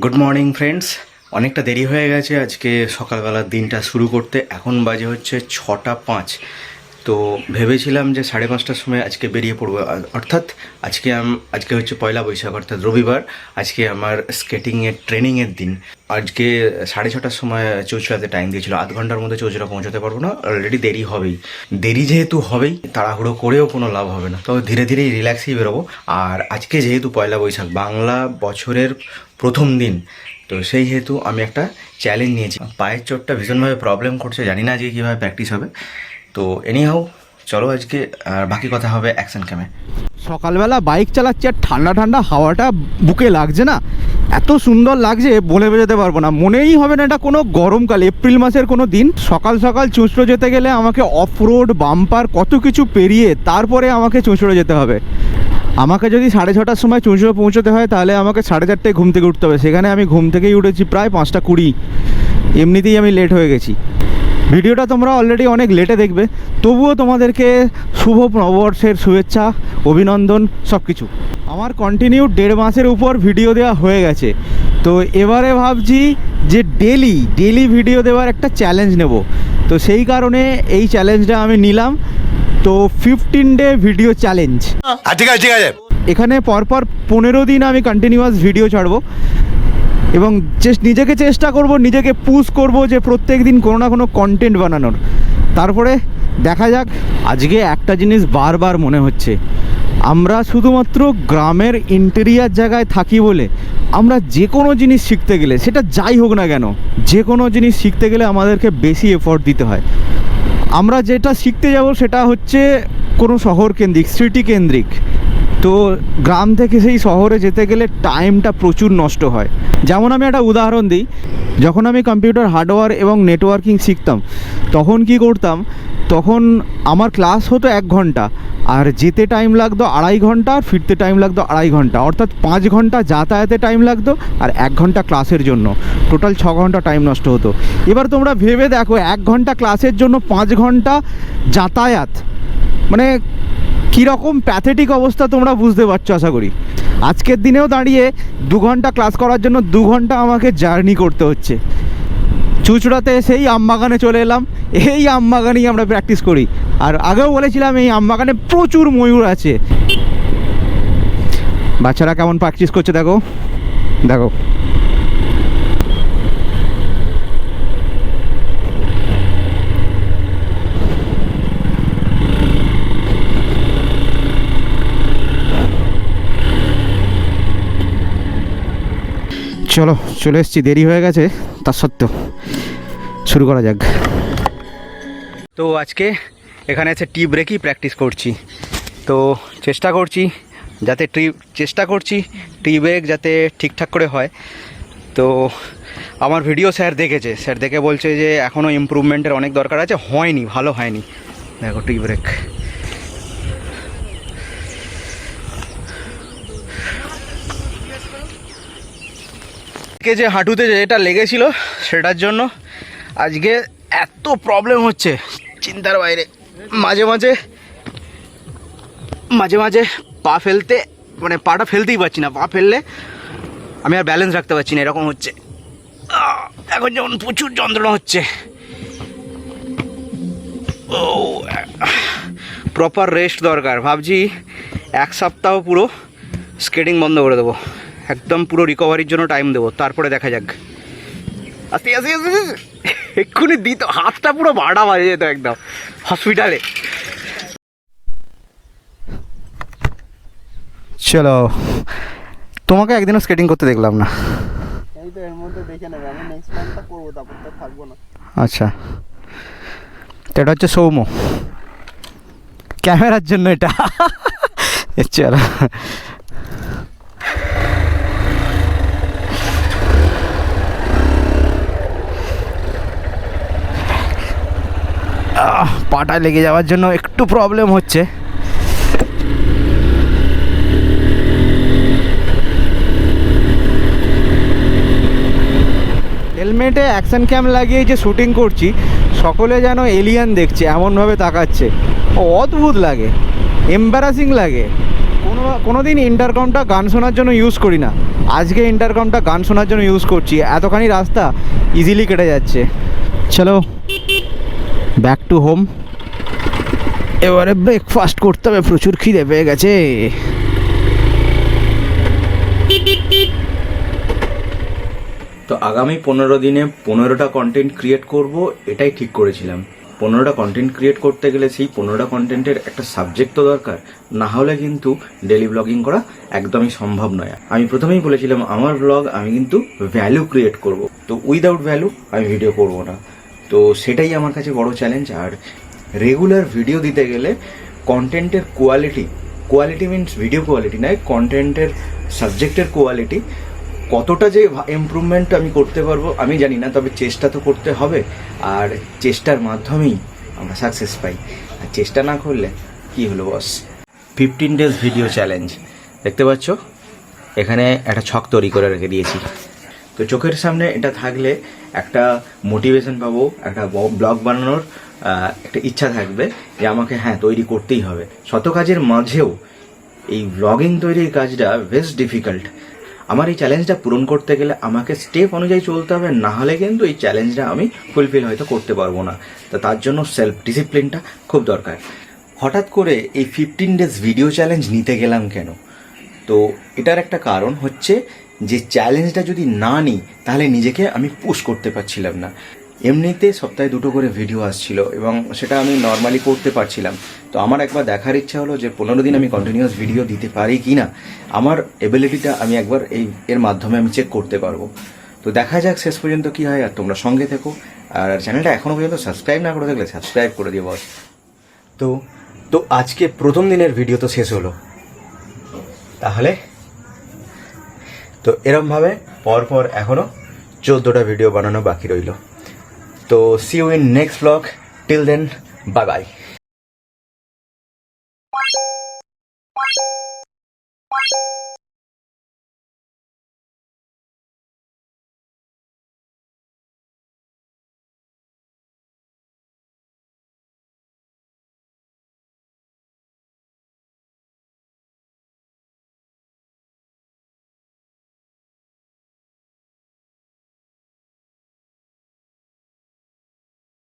Good morning friends. অনেকটা দেরি হয়ে গেছে আজকে সকালবেলার দিনটা শুরু করতে। এখন বাজে হচ্ছে 6:05। তো ভেবেছিলাম যে 5:30টার সময় আজকে বেরিয়ে পড়বো, অর্থাৎ আজকে হচ্ছে পয়লা বৈশাখ, অর্থাৎ রবিবার। আজকে আমার স্কেটিংয়ের ট্রেনিংয়ের দিন। আজকে 6:30টার সময় চৌচুড়াতে টাইম দিয়েছিল, আধ ঘন্টার মধ্যে চৌচুড়া পৌঁছাতে পারবো না, অলরেডি দেরি হবেই। দেরি যেহেতু হবেই, তাড়াহুড়ো করেও কোনো লাভ হবে না, তো ধীরে ধীরে রিল্যাক্সেই বেরোবো। আর আজকে যেহেতু পয়লা বৈশাখ, বাংলা বছরের প্রথম দিন, তো সেই হেতু আমি একটা চ্যালেঞ্জ নিয়েছি। পায়ের চোটটা ভীষণভাবে প্রবলেম করছে, জানি না আজকে কীভাবে প্র্যাকটিস হবে। তো এনিহাউ চলো আজকে বাকি কথা হবে অ্যাকশন ক্যামে। সকালবেলা বাইক চালাচ্ছি আর ঠান্ডা ঠান্ডা হাওয়াটা বুকে লাগছে না, এত সুন্দর লাগছে বলে বোঝাতে পারবো না। মনেই হবে না এটা কোনো গরমকাল, এপ্রিল মাসের কোনো দিন। সকাল সকাল চুঁচড়ো যেতে গেলে আমাকে অফ রোড বাম্পার কত কিছু পেরিয়ে তারপরে আমাকে চুঁচড়ো যেতে হবে। আমাকে যদি 6:30টার সময় চুঁচড়ো পৌঁছতে হয় তাহলে আমাকে 4:30টায় ঘুম থেকে উঠতে হবে। সেখানে আমি ঘুম থেকেই উঠেছি প্রায় 5:20। এমনিতেই আমি লেট হয়ে গেছি। ভিডিওটা তোমরা অলরেডি অনেক লেটে দেখবে, তবুও তোমাদেরকে শুভ নববর্ষের শুভেচ্ছা, অভিনন্দন, সব কিছু। আমার কন্টিনিউ 1.5 মাসের উপর ভিডিও দেওয়া হয়ে গেছে। তো এবারে ভাবছি যে ডেলি ভিডিও দেওয়ার একটা চ্যালেঞ্জ নেব। তো সেই কারণে এই চ্যালেঞ্জটা আমি নিলাম। তো 15 ডে ভিডিও চ্যালেঞ্জ। ঠিক আছে এখানে পরপর 15 দিন আমি কন্টিনিউয়াস ভিডিও ছাড়বো এবং নিজেকে চেষ্টা করব, নিজেকে পুশ করব যে প্রত্যেক দিন কোনো না কোনো কন্টেন্ট বানানোর। তারপরে দেখা যাক। আজকে একটা জিনিস বারবার মনে হচ্ছে, আমরা শুধুমাত্র গ্রামের ইন্টেরিয়ার জায়গায় থাকি বলে আমরা যে কোনো জিনিস শিখতে গেলে, সেটা যাই হোক না কেন, যে কোনো জিনিস শিখতে গেলে আমাদেরকে বেশি এফোর্ট দিতে হয়। আমরা যেটা শিখতে যাব সেটা হচ্ছে কোনো শহর কেন্দ্রিক, সিটি কেন্দ্রিক। তো গ্রাম থেকে সেই শহরে যেতে গেলে টাইমটা প্রচুর নষ্ট হয়। যেমন আমি একটা উদাহরণ দিই, যখন আমি কম্পিউটার হার্ডওয়্যার এবং নেটওয়ার্কিং শিখতাম তখন কি করতাম, তখন আমার ক্লাস হতো 1 ঘন্টা, আর যেতে টাইম লাগতো 2.5 ঘন্টা, আর ফিরতে টাইম লাগতো 2.5 ঘন্টা, অর্থাৎ 5 ঘন্টা যাতায়াতে টাইম লাগতো আর 1 ঘন্টা ক্লাসের জন্য। টোটাল 6 ঘন্টা টাইম নষ্ট হতো। এবার তোমরা ভেবে দেখো, 1 ঘন্টা ক্লাসের জন্য 5 ঘন্টা যাতায়াত, মানে কীরকম প্যাথেটিক অবস্থা তোমরা বুঝতে পারছো আশা করি। আজকের দিনেও দাঁড়িয়ে 2 ঘন্টা ক্লাস করার জন্য 2 ঘন্টা আমাকে জার্নি করতে হচ্ছে। চুঁচড়াতে সেই আমবাগানে চলে এলাম, এই আমবাগানেই আমরা প্র্যাকটিস করি। আর আগেও বলেছিলাম এই আমবাগানে প্রচুর ময়ূর আছে। বাচ্চারা কেমন প্র্যাকটিস করছে দেখো দেখো। চলো চলে এসেছি, দেরি হয়ে গেছে, তার সত্ত্বেও শুরু করা যাক। তো আজকে এখানে এসে টি ব্রেকই প্র্যাকটিস করছি। তো চেষ্টা করছি টি ব্রেক যাতে ঠিকঠাক করে হয়। তো আমার ভিডিও স্যার দেখে বলছে যে এখনও ইমপ্রুভমেন্টের অনেক দরকার আছে, ভালো হয়নি। দেখো টি ব্রেক। যে হাঁটুতে যেটা লেগেছিল সেটার জন্য আজকে এত প্রবলেম হচ্ছে চিন্তার বাইরে। মাঝে মাঝে পা ফেলতে, মানে পাটা ফেলতেই পারছি না, পা ফেললে আমি আর ব্যালেন্স রাখতে পারছি না, এরকম হচ্ছে। এখন যেমন প্রচুর যন্ত্রণা হচ্ছে। ও প্রপার রেস্ট দরকার। ভাবছি 1 সপ্তাহ পুরো স্কেটিং বন্ধ করে দেবো, একদম পুরো রিকভারির জন্য টাইম দেবো, তারপরে দেখা যাক। আস্তে এক্ষুনি দিত, হাতটা পুরো বাড়া বাজে যেত একদম হসপিটালে। চলো, তোমাকে একদিনও স্কেটিং করতে দেখলাম না। এই তো এর মধ্যে দেখে নেবে, আমি নেক্সট মান্থটা করবো, তারপর তো থাকবো না। আচ্ছা, তো এটা হচ্ছে সৌম্য, ক্যামেরার জন্য এটা। চলো পাটা লেগে যাওয়ার জন্য একটু প্রবলেম হচ্ছে। হেলমেটে অ্যাকশন ক্যাম লাগিয়ে যে শ্যুটিং করছি, সকলে যেন এলিয়ান দেখছে এমনভাবে তাকাচ্ছে, অদ্ভুত লাগে, এম্বারাসিং লাগে। কোনো দিন ইন্টারকমটা গান শোনার জন্য ইউজ করি না, আজকে ইন্টারকমটা গান শোনার জন্য ইউজ করছি, এতখানি রাস্তা ইজিলি কেটে যাচ্ছে। চলো ব্যাক টু হোম। এবারে ব্রেকফাস্ট করতে হবে, প্রচুর খিদে পেয়ে গেছে। তো আগামী 15 দিনে 15টা কন্টেন্ট ক্রিয়েট করব, এটাই ঠিক করেছিলাম। 15টা কন্টেন্ট ক্রিয়েট করতে গেলে সেই 15টা কন্টেন্টের একটা সাবজেক্ট তো দরকার, না হলে কিন্তু ডেলি ব্লগিং করা একদমই সম্ভব নয়। আমি প্রথমেই বলেছিলাম আমার ব্লগ আমি কিন্তু ভ্যালু ক্রিয়েট করব, তো উইদাউট ভ্যালু আমি ভিডিও করব না। তো সেটাই আমার কাছে বড় চ্যালেঞ্জ। আর রেগুলার ভিডিও দিতে গেলে কন্টেন্টের কোয়ালিটি মিনস ভিডিও কোয়ালিটি নয়, কন্টেন্টের সাবজেক্টের কোয়ালিটি কতটা যে ইমপ্রুভমেন্ট আমি করতে পারবো আমি জানি না, তবে চেষ্টা তো করতে হবে। আর চেষ্টার মাধ্যমেই আমরা সাকসেস পাই, আর চেষ্টা না করলে কি হলো বস। 15 ডেজ ভিডিও চ্যালেঞ্জ দেখতে পাচ্ছ, এখানে একটা ছক তৈরি করে রেখে দিয়েছি। তো চোখের সামনে এটা থাকলে একটা মোটিভেশন পাবো, একটা ব্লগ বানানোর একটা ইচ্ছা থাকবে যে আমাকে হ্যাঁ তৈরি করতেই হবে। শত কাজের মাঝেও এই ব্লগিং তৈরির কাজটা বেশ ডিফিকাল্ট। আমার এই চ্যালেঞ্জটা পূরণ করতে গেলে আমাকে স্টেপ অনুযায়ী চলতে হবে, না হলে কিন্তু এই চ্যালেঞ্জটা আমি ফুলফিল হয়তো করতে পারবো না। তো তার জন্য সেলফ ডিসিপ্লিনটা খুব দরকার। হঠাৎ করে এই 15 ডেজ ভিডিও চ্যালেঞ্জ নিতে গেলাম কেন? তো এটার একটা কারণ হচ্ছে যে চ্যালেঞ্জটা যদি না নিই তাহলে নিজেকে আমি পুশ করতে পারছিলাম না। এমনিতে সপ্তাহে 2টো করে ভিডিও আসছিল এবং সেটা আমি নর্মালি করতে পারছিলাম। তো আমার একবার দেখার ইচ্ছা হলো যে 15 দিন আমি কন্টিনিউয়াস ভিডিও দিতে পারি কি না, আমার এবিলিটিটা আমি একবার এর মাধ্যমে আমি চেক করতে পারবো। তো দেখা যাক শেষ পর্যন্ত কি হয়। আর তোমরা সঙ্গে থেকো, আর চ্যানেলটা এখনও পর্যন্ত সাবস্ক্রাইব না করে থাকলে সাবস্ক্রাইব করে দিও বস। তো আজকে প্রথম দিনের ভিডিও তো শেষ হলো, তাহলে তো এরমভাবে পরপর এখনও 14টা ভিডিও বানানো বাকি রইল। তো see you in next blog, till then bye by.